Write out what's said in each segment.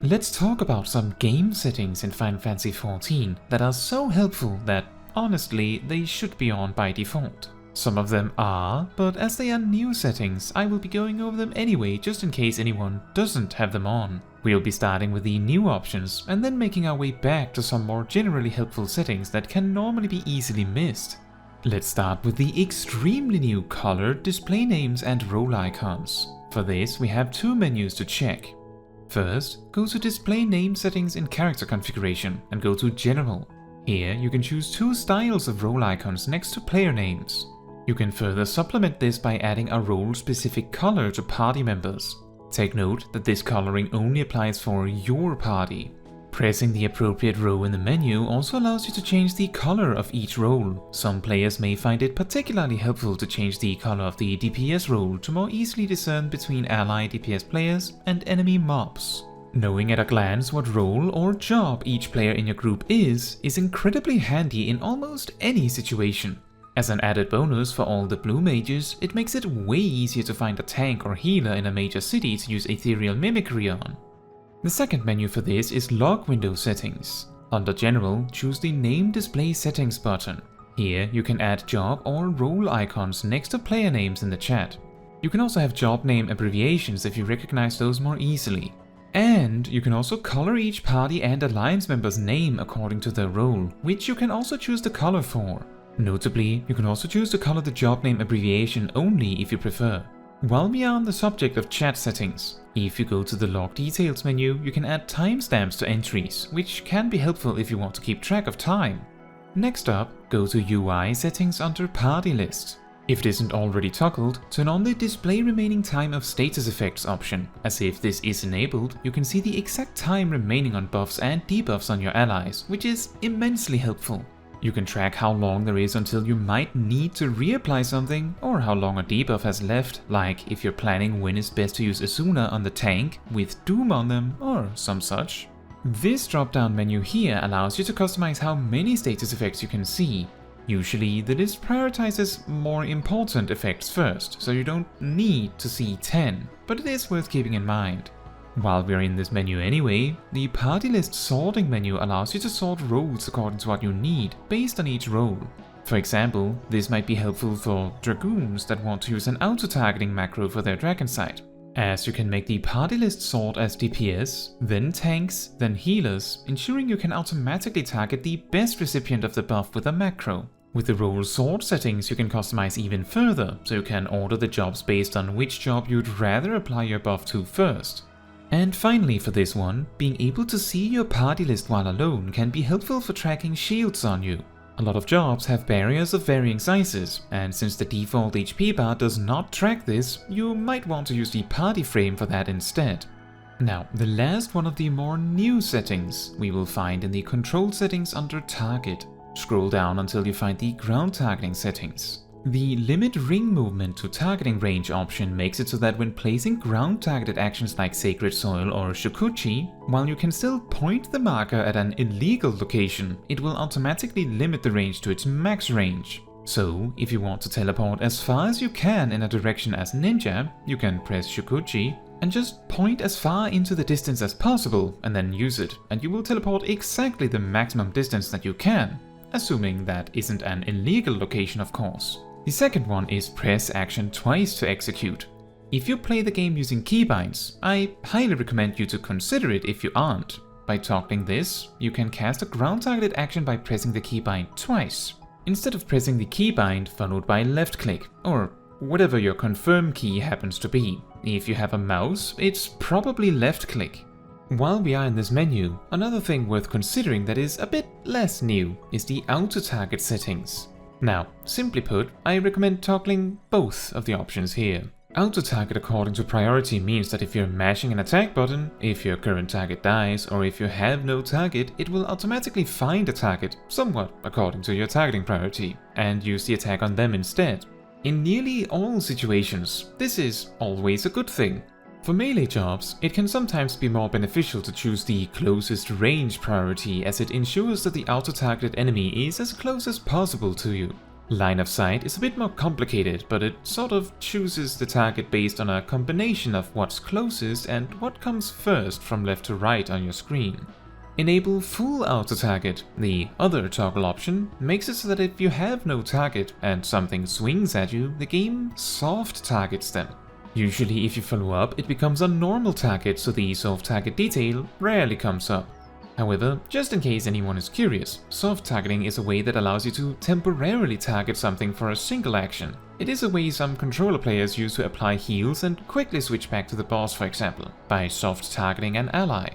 Let's talk about some game settings in Final Fantasy XIV that are so helpful that, honestly, they should be on by default. Some of them are, but as they are new settings, I will be going over them anyway just in case anyone doesn't have them on. We'll be starting with the new options and then making our way back to some more generally helpful settings that can normally be easily missed. Let's start with the extremely new colored display names and role icons. For this, we have two menus to check. First, go to Display Name Settings in Character Configuration and go to General. Here you can choose two styles of role icons next to player names. You can further supplement this by adding a role-specific color to party members. Take note that this coloring only applies for your party. Pressing the appropriate row in the menu also allows you to change the color of each role. Some players may find it particularly helpful to change the color of the DPS role to more easily discern between ally DPS players and enemy mobs. Knowing at a glance what role or job each player in your group is incredibly handy in almost any situation. As an added bonus for all the blue mages, it makes it way easier to find a tank or healer in a major city to use ethereal mimicry on. The second menu for this is Log Window Settings. Under General, choose the Name Display Settings button. Here you can add job or role icons next to player names in the chat. You can also have job name abbreviations if you recognize those more easily. And you can also color each party and alliance member's name according to their role, which you can also choose the color for. Notably, you can also choose to color the job name abbreviation only if you prefer. While we are on the subject of chat settings, if you go to the Log Details menu, you can add timestamps to entries, which can be helpful if you want to keep track of time. Next up, go to UI settings under Party List. If it isn't already toggled, turn on the Display Remaining Time of Status Effects option, as if this is enabled, you can see the exact time remaining on buffs and debuffs on your allies, which is immensely helpful. You can track how long there is until you might need to reapply something, or how long a debuff has left, like if you're planning when it's best to use Asuna on the tank with Doom on them, or some such. This drop-down menu here allows you to customize how many status effects you can see. Usually the list prioritizes more important effects first, so you don't need to see 10, but it is worth keeping in mind. While we're in this menu anyway, the Party List sorting menu allows you to sort roles according to what you need, based on each role. For example, this might be helpful for Dragoons that want to use an auto-targeting macro for their Dragon Sight, as you can make the Party List sort as DPS, then tanks, then healers, ensuring you can automatically target the best recipient of the buff with a macro. With the role sort settings, you can customize even further, so you can order the jobs based on which job you'd rather apply your buff to first. And finally for this one, being able to see your party list while alone can be helpful for tracking shields on you. A lot of jobs have barriers of varying sizes, and since the default HP bar does not track this, you might want to use the party frame for that instead. Now, the last one of the more new settings we will find in the control settings under Target. Scroll down until you find the ground targeting settings. The Limit Ring Movement to Targeting Range option makes it so that when placing ground-targeted actions like Sacred Soil or Shukuchi, while you can still point the marker at an illegal location, it will automatically limit the range to its max range. So, if you want to teleport as far as you can in a direction as Ninja, you can press Shukuchi and just point as far into the distance as possible and then use it, and you will teleport exactly the maximum distance that you can, assuming that isn't an illegal location of course. The second one is press action twice to execute. If you play the game using keybinds, I highly recommend you to consider it if you aren't. By toggling this, you can cast a ground targeted action by pressing the keybind twice, instead of pressing the keybind followed by left click, or whatever your confirm key happens to be. If you have a mouse, it's probably left click. While we are in this menu, another thing worth considering that is a bit less new is the auto target settings. Now, simply put, I recommend toggling both of the options here. Auto-target according to priority means that if you're mashing an attack button, if your current target dies, or if you have no target, it will automatically find a target, somewhat according to your targeting priority, and use the attack on them instead. In nearly all situations, this is always a good thing. For melee jobs, it can sometimes be more beneficial to choose the closest range priority as it ensures that the auto-targeted enemy is as close as possible to you. Line of sight is a bit more complicated, but it sort of chooses the target based on a combination of what's closest and what comes first from left to right on your screen. Enable full auto target, the other toggle option, makes it so that if you have no target and something swings at you, the game soft targets them. Usually if you follow up, it becomes a normal target, so the soft target detail rarely comes up. However, just in case anyone is curious, soft targeting is a way that allows you to temporarily target something for a single action. It is a way some controller players use to apply heals and quickly switch back to the boss, for example, by soft targeting an ally.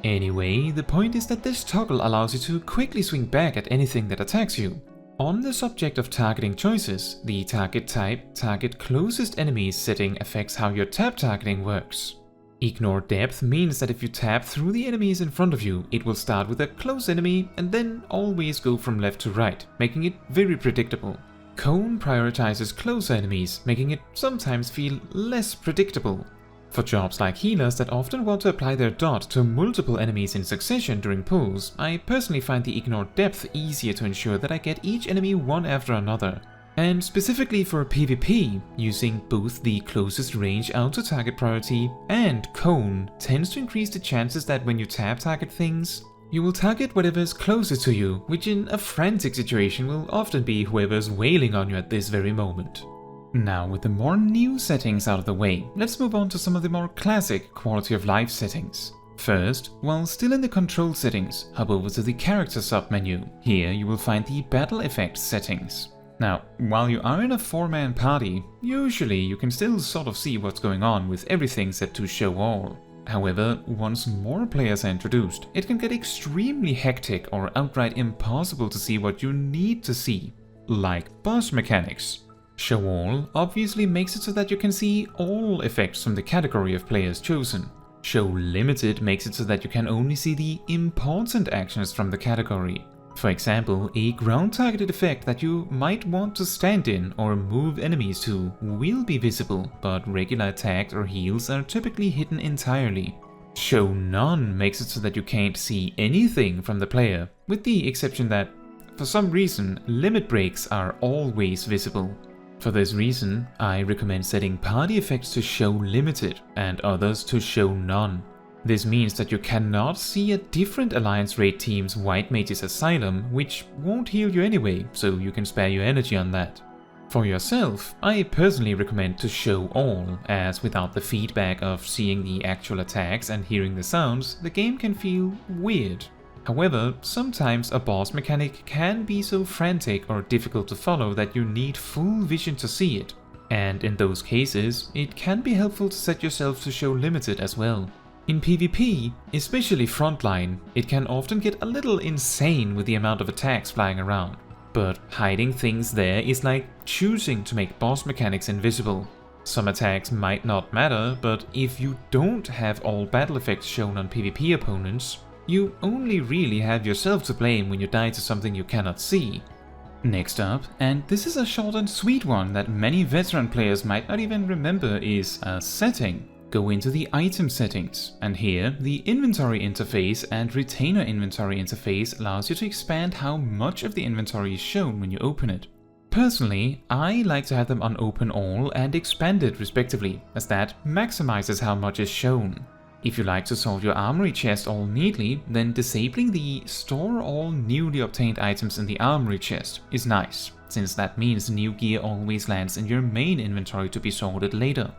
Anyway, the point is that this toggle allows you to quickly swing back at anything that attacks you. On the subject of targeting choices, the target type, target closest enemies setting affects how your tap targeting works. Ignore depth means that if you tap through the enemies in front of you, it will start with a close enemy and then always go from left to right, making it very predictable. Cone prioritizes closer enemies, making it sometimes feel less predictable. For jobs like healers that often want to apply their dot to multiple enemies in succession during pulls, I personally find the ignore depth easier to ensure that I get each enemy one after another. And specifically for PvP, using both the closest range auto target priority and cone tends to increase the chances that when you tap target things, you will target whatever's closest to you, which in a frantic situation will often be whoever's wailing on you at this very moment. Now, with the more new settings out of the way, let's move on to some of the more classic quality of life settings. First, while still in the control settings, hop over to the character submenu. Here you will find the battle effects settings. Now, while you are in a 4-man party, usually you can still sort of see what's going on with everything set to show all. However, once more players are introduced, it can get extremely hectic or outright impossible to see what you need to see, like boss mechanics. Show all obviously makes it so that you can see all effects from the category of players chosen. Show limited makes it so that you can only see the important actions from the category. For example, a ground targeted effect that you might want to stand in or move enemies to will be visible, but regular attacks or heals are typically hidden entirely. Show none makes it so that you can't see anything from the player, with the exception that, for some reason, limit breaks are always visible. For this reason, I recommend setting party effects to show limited and others to show none. This means that you cannot see a different Alliance raid team's White Mage's Asylum, which won't heal you anyway, so you can spare your energy on that. For yourself, I personally recommend to show all, as without the feedback of seeing the actual attacks and hearing the sounds, the game can feel weird. However, sometimes a boss mechanic can be so frantic or difficult to follow that you need full vision to see it. And in those cases, it can be helpful to set yourself to show limited as well. In PvP, especially frontline, it can often get a little insane with the amount of attacks flying around. But hiding things there is like choosing to make boss mechanics invisible. Some attacks might not matter, but if you don't have all battle effects shown on PvP opponents, you only really have yourself to blame when you die to something you cannot see. Next up, and this is a short and sweet one that many veteran players might not even remember, is a setting. Go into the item settings, and here the inventory interface and retainer inventory interface allows you to expand how much of the inventory is shown when you open it. Personally, I like to have them on open all and expanded respectively, as that maximizes how much is shown. If you like to sort your armory chest all neatly, then disabling the store all newly obtained items in the armory chest is nice, since that means new gear always lands in your main inventory to be sorted later.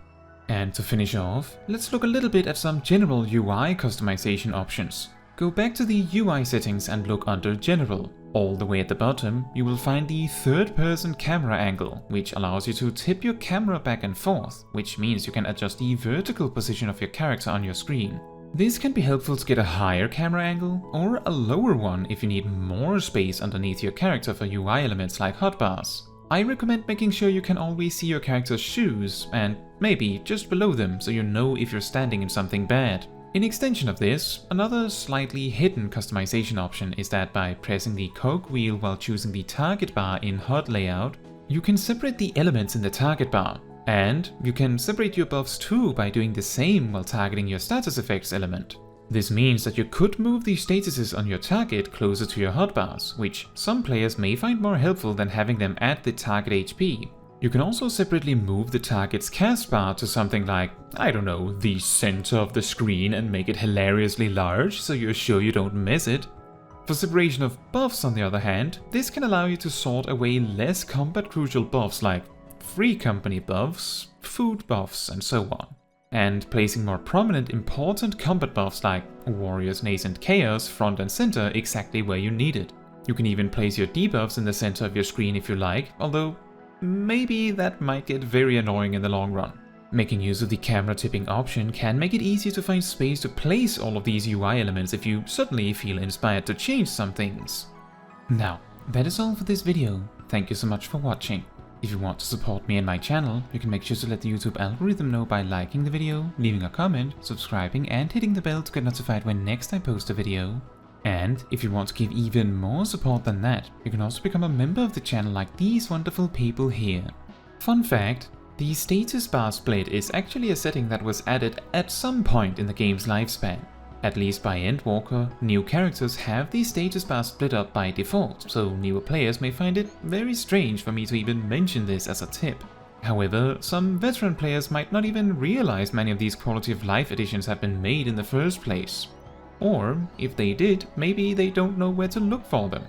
And to finish off, let's look a little bit at some general UI customization options. Go back to the UI settings and look under General. All the way at the bottom, you will find the third-person camera angle, which allows you to tip your camera back and forth, which means you can adjust the vertical position of your character on your screen. This can be helpful to get a higher camera angle, or a lower one if you need more space underneath your character for UI elements like hotbars. I recommend making sure you can always see your character's shoes, and maybe just below them so you know if you're standing in something bad. In extension of this, another slightly hidden customization option is that by pressing the cogwheel while choosing the target bar in HUD layout, you can separate the elements in the target bar. And you can separate your buffs too by doing the same while targeting your status effects element. This means that you could move these statuses on your target closer to your hotbars, which some players may find more helpful than having them at the target HP. You can also separately move the target's cast bar to something like, I don't know, the center of the screen and make it hilariously large so you're sure you don't miss it. For separation of buffs, on the other hand, this can allow you to sort away less combat crucial buffs like free company buffs, food buffs, and so on, and placing more prominent important combat buffs like Warrior's Nascent Chaos front and center exactly where you need it. You can even place your debuffs in the center of your screen if you like, although maybe that might get very annoying in the long run. Making use of the camera tipping option can make it easier to find space to place all of these UI elements if you suddenly feel inspired to change some things. Now, that is all for this video. Thank you so much for watching. If you want to support me and my channel, you can make sure to let the YouTube algorithm know by liking the video, leaving a comment, subscribing and hitting the bell to get notified when next I post a video. And if you want to give even more support than that, you can also become a member of the channel like these wonderful people here. Fun fact, the status bar split is actually a setting that was added at some point in the game's lifespan. At least by Endwalker, new characters have the status bar split up by default, so newer players may find it very strange for me to even mention this as a tip. However, some veteran players might not even realize many of these quality of life additions have been made in the first place. Or, if they did, maybe they don't know where to look for them.